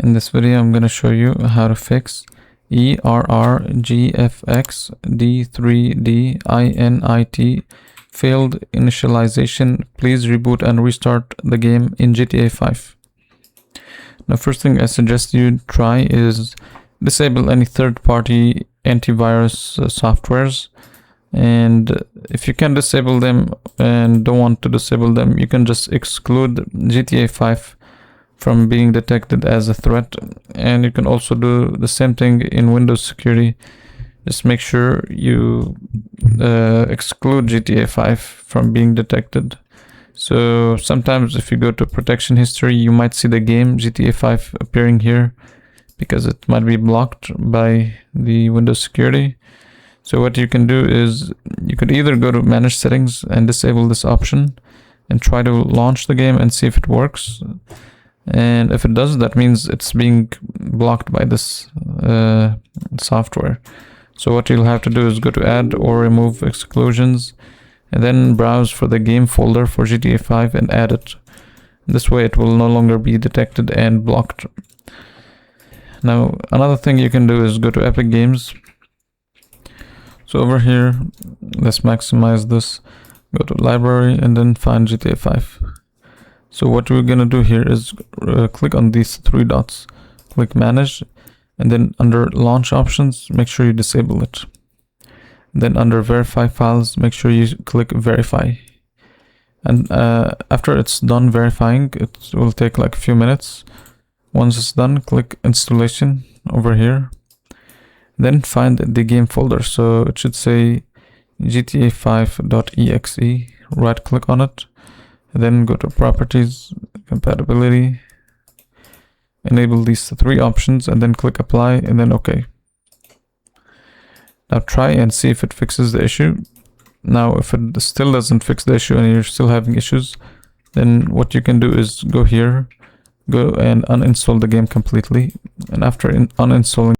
In this video, I'm going to show you how to fix ERR GFX D3D INIT failed initialization. Please reboot and restart the game in GTA 5. Now, first thing I suggest you try is disable any third-party antivirus softwares. And if you can disable them and don't want to disable them, you can just exclude GTA 5 from being detected as a threat. And you can also do the same thing in Windows security. Just make sure you exclude GTA 5 from being detected. So sometimes if you go to protection history, you might see the game GTA 5 appearing here because it might be blocked by the Windows security. So what you can do is you could either go to manage settings and disable this option and try to launch the game and see if it works. And if it does, that means it's being blocked by this software. So what you'll have to do is go to add or remove exclusions and then browse for the game folder for GTA 5 and add it. This way it will no longer be detected and blocked. Now, another thing you can do is go to Epic Games. So over here, let's maximize this. Go to library and then find GTA 5. So what we're gonna do here is click on these three dots, click manage, and then under launch options, make sure you disable it. Then under verify files, make sure you click verify. And after it's done verifying, it will take like a few minutes. Once it's done, click installation over here. Then find the game folder. So it should say GTA5.exe. Right click on it. Then go to properties, compatibility, enable these three options and then click apply and then OK. Now try and see if it fixes the issue. Now if it still doesn't fix the issue and you're still having issues, then what you can do is go here, go and uninstall the game completely. And after uninstalling